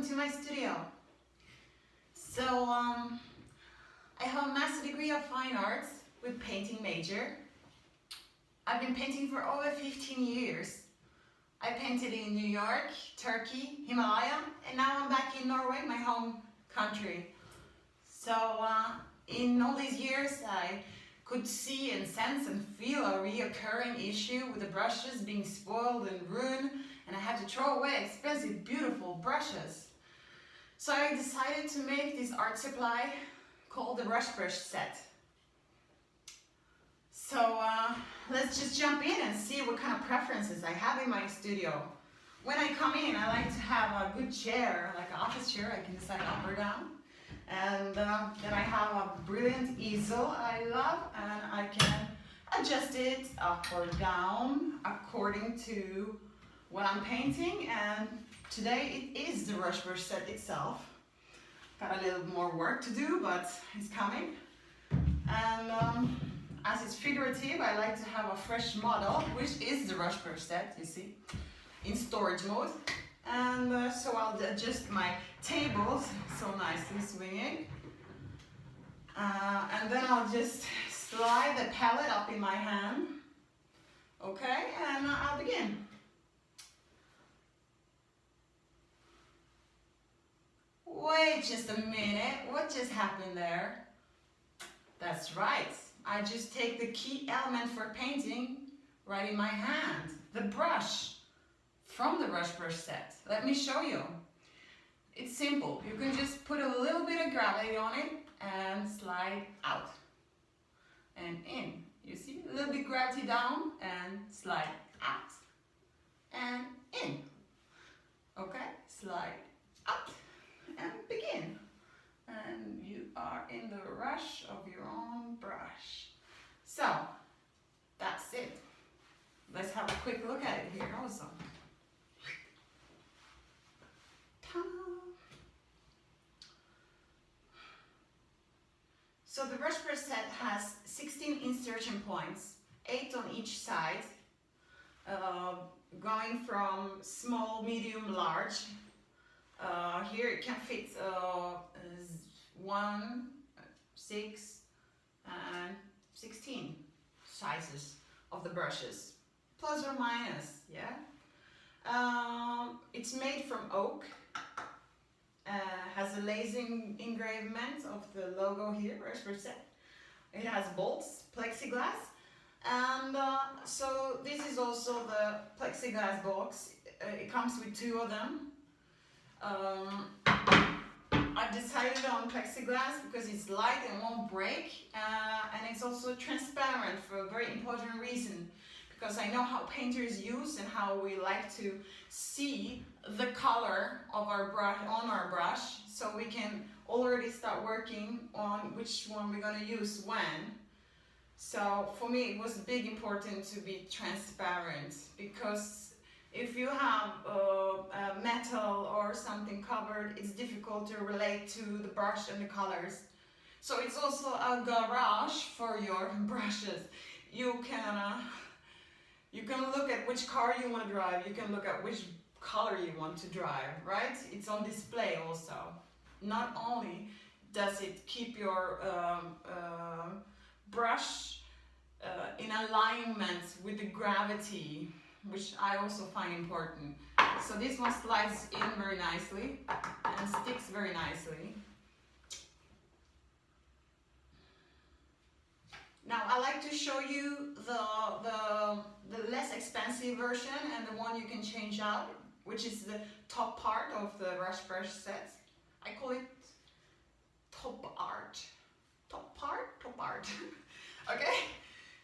welcome to my studio. So, I have a master degree of fine arts with painting major. I've been painting for over 15 years. I painted in New York, Turkey, Himalaya, and now I'm back in Norway, my home country. So, in all these years, I could see and sense and feel a reoccurring issue with the brushes being spoiled and ruined, and I had to throw away expensive, beautiful brushes. So I decided to make this art supply called the RushBrushSet. So let's just jump in and see what kind of preferences I have in my studio. When I come in, I like to have a good chair, like an office chair. I can decide up or down. And then I have a brilliant easel I love, and I can adjust it up or down according to what I'm painting. And today it is the RushBrushSet itself. Got a little more work to do, but it's coming. And as it's figurative, I like to have a fresh model, which is the RushBrushSet, you see, in storage mode. And so I'll adjust my tables, so nicely swinging. And then I'll just slide the palette up in my hand. Okay, and I'll begin. Wait just a minute, what just happened there? That's right, I just take the key element for painting right in my hand, the brush from the RushBrushSet. Let me show you. It's simple, you can just put a little bit of gravity on it and slide out and in. You see, a little bit gravity down and slide out and in. Okay, slide out and begin. And you are in the rush of your own brush. So, that's it. Let's have a quick look at it here also. So the RushBrushSet has 16 insertion points, 8 on each side, going from small, medium, large. Here it can fit 1, 6, and 16 sizes of the brushes, plus or minus, yeah. It's made from oak. Has a laser engravement of the logo here, RushBrushSet. It has bolts, plexiglass, and so this is also the plexiglass box. It comes with 2 of them. I've decided on plexiglass because it's light and won't break, and it's also transparent for a very important reason, because I know how painters use and how we like to see the color of our brush on our brush, so we can already start working on which one we're going to use when. So for me it was big important to be transparent, because if you have metal or something covered, it's difficult to relate to the brush and the colors. So it's also a garage for your brushes. You can look at which car you want to drive, you can look at which color you want to drive, right? It's on display also. Not only does it keep your brush in alignment with the gravity, which I also find important. So this one slides in very nicely and sticks very nicely. Now I like to show you the less expensive version and the one you can change out, which is the top part of the RushBrushSet. I call it top art. Top part? Top art. Okay?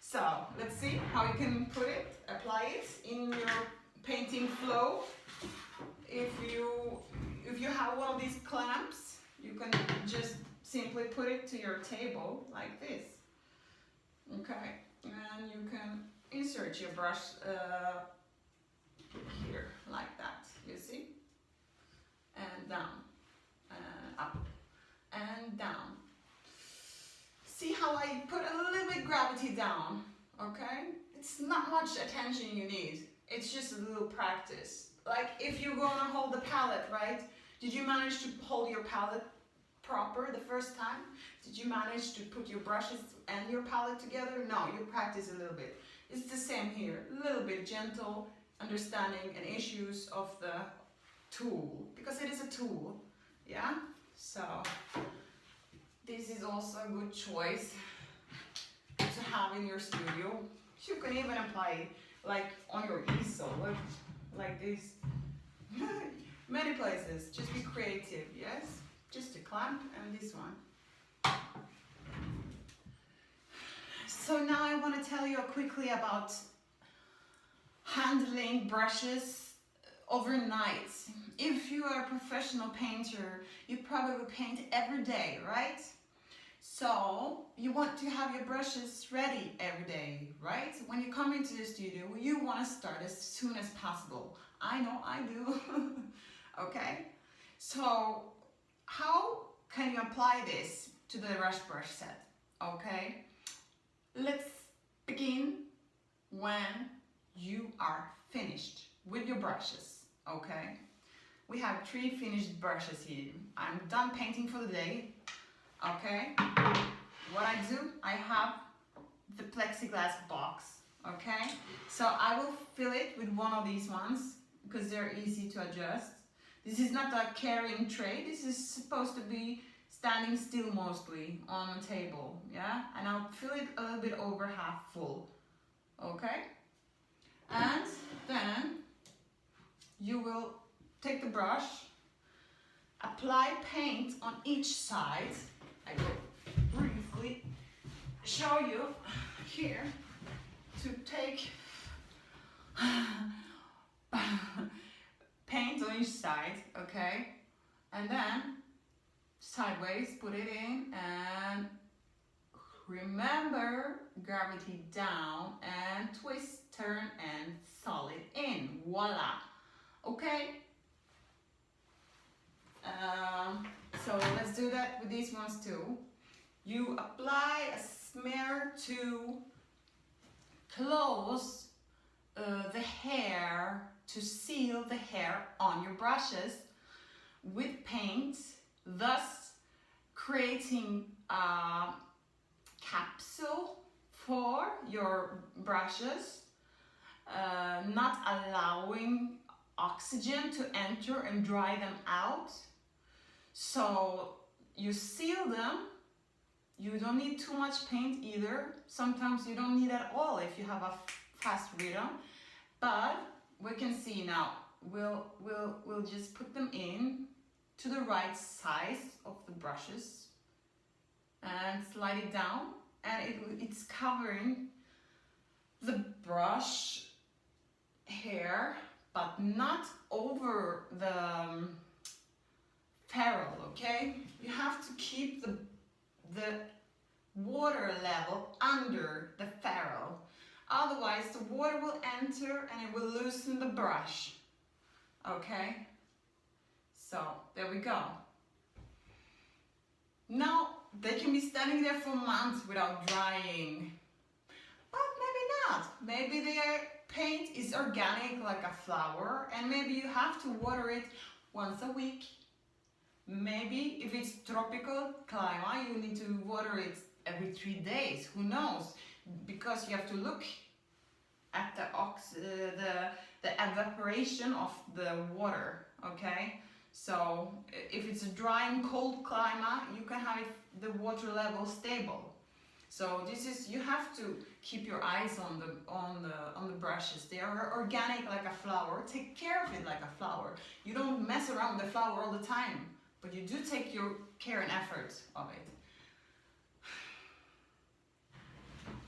So let's see how you can put it, apply it in your painting flow. If you have one of these clamps, you can just simply put it to your table like this. Okay, and you can insert your brush here like that, you see, and down, and up, and down. See how I put a little bit gravity down, okay? It's not much attention you need, it's just a little practice. Like if you're going to hold the palette, right, Did you manage to hold your palette proper the first time? Did you manage to put your brushes and your palette together? No, you practice a little bit. It's the same here, a little bit gentle understanding and issues of the tool, because it is a tool, yeah? So this is also a good choice to have in your studio. You can even apply it like on your easel, like this. Many places, just be creative, yes? Just a clamp and this one. So now I want to tell you quickly about handling brushes overnight. If you are a professional painter, you probably paint every day, right? So you want to have your brushes ready every day, right? When you come into the studio, you want to start as soon as possible. I know I do. Okay? So how can you apply this to the RushBrushSet? Okay? Let's begin when you are finished with your brushes. Okay? We have 3 finished brushes here. I'm done painting for the day. Okay? What I do, I have the plexiglass box. Okay? So I will fill it with one of these ones because they're easy to adjust. This is not a carrying tray. This is supposed to be standing still mostly on a table. Yeah? And I'll fill it a little bit over half full. Okay? And then you will take the brush, apply paint on each side. I will briefly show you here to take paint on each side, okay? And then sideways, put it in, and remember gravity down and twist, turn, and solid in. Voila! Okay? So let's do that with these ones too. You apply a smear to close the hair, to seal the hair on your brushes with paint, thus creating a capsule for your brushes, not allowing oxygen to enter and dry them out. So you seal them. You don't need too much paint either. Sometimes you don't need at all if you have a fast rhythm. But we can see now. We'll just put them in to the right size of the brushes and slide it down, and it's covering the brush hair, but not over the ferrule. Okay, you have to keep the water level under the ferrule, otherwise the water will enter and it will loosen the brush. Okay, so there we go. Now they can be standing there for months without drying, but maybe not. Maybe their paint is organic like a flower, and maybe you have to water it once a week. Maybe if it's tropical climate, you need to water it every 3 days. Who knows? Because you have to look at the evaporation of the water. Okay. So if it's a dry and cold climate, you can have the water level stable. So this is, you have to keep your eyes on the brushes. They are organic like a flower. Take care of it like a flower. You don't mess around with the flower all the time, but you do take your care and effort of it.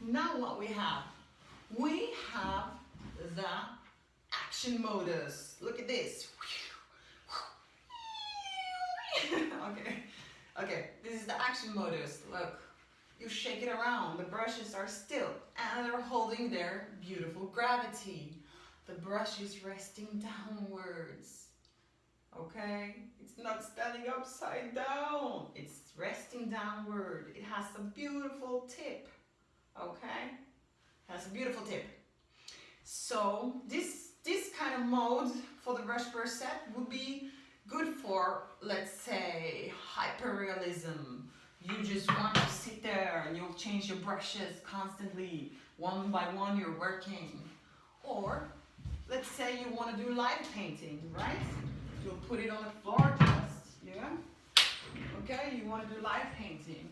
Now what we have? We have the action modus. Look at this. Okay, this is the action modus. Look, you shake it around, the brushes are still, and they're holding their beautiful gravity. The brush is resting downwards. Okay, it's not standing upside down, it's resting downward. It has a beautiful tip. Okay, it has a beautiful tip. So this kind of mode for the RushBrushSet would be good for, let's say, hyperrealism. You just want to sit there and you'll change your brushes constantly, one by one you're working. Or, let's say you want to do live painting, right? You'll put it on the floor just, yeah? Okay, you want to do live painting.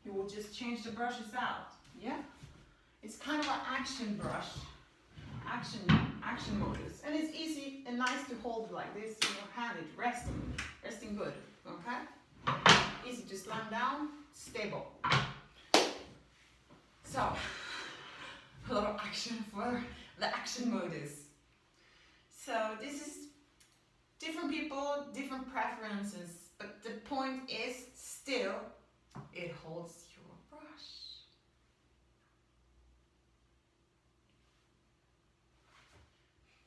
You will just change the brushes out, yeah? It's kind of an action brush, action modus. And it's easy and nice to hold like this in your hand. It's resting good, okay? Easy to slam down, stable. So, a lot of action for the action modus. So this is different people, different preferences, but the point is still, it holds your brush.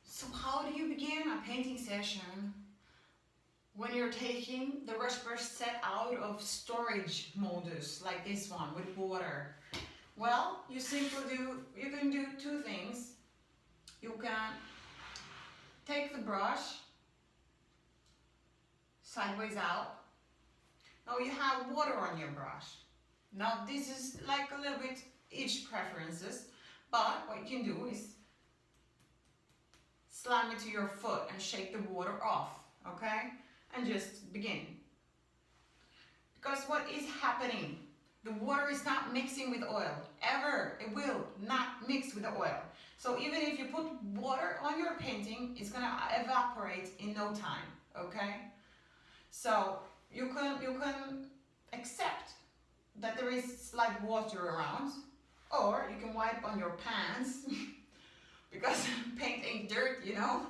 So how do you begin a painting session when you're taking the RushBrushSet out of storage modus, like this one with water? Well, you can do two things. You can take the brush sideways out. Now you have water on your brush. Now this is like a little bit each preferences, but what you can do is slam it to your foot and shake the water off, okay? And just begin. Because what is happening? The water is not mixing with oil. Ever. It will not mix with the oil. So even if you put water on your painting, it's gonna evaporate in no time, okay? So you can accept that there is slight water around, or you can wipe on your pants because paint ain't dirt, you know?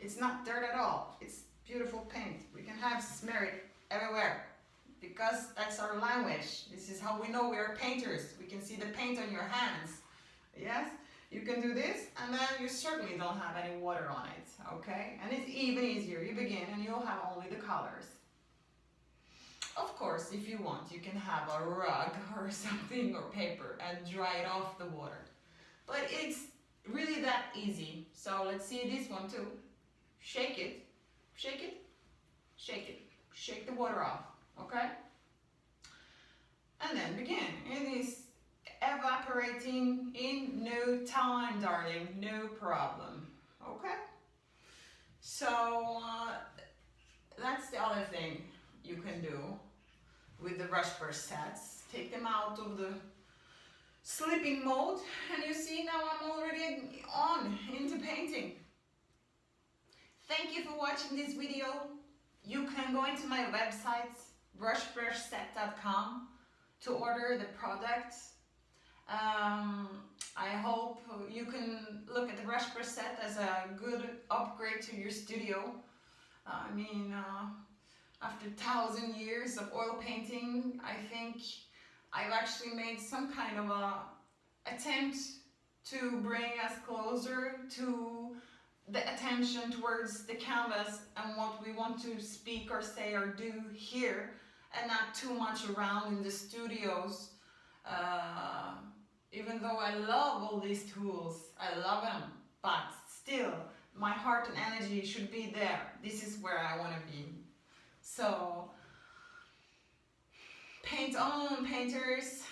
It's not dirt at all. It's beautiful paint. We can have smear it everywhere because that's our language. This is how we know we are painters. We can see the paint on your hands. Yes? You can do this, and then you certainly don't have any water on it, okay? And it's even easier. You begin and you'll have only the colors. Of course, if you want, you can have a rug or something or paper and dry it off the water. But it's really that easy. So let's see this one too. Shake it, shake it, shake it. Shake the water off, okay? And then begin. It is evaporating in no time, darling. No problem, okay? So that's the other thing you can do with the RushBrushSets. Take them out of the sleeping mode, and you see now I'm already on into painting. Thank you for watching this video. You can go into my website RushBrushSet.com to order the product. I hope you can look at the RushBrushSet as a good upgrade to your studio. I mean, after 1,000 years of oil painting, I think I've actually made some kind of a attempt to bring us closer to the attention towards the canvas and what we want to speak or say or do here, and not too much around in the studios. Even though I love all these tools, I love them, but still my heart and energy should be there. This is where I want to be. So paint on, painters.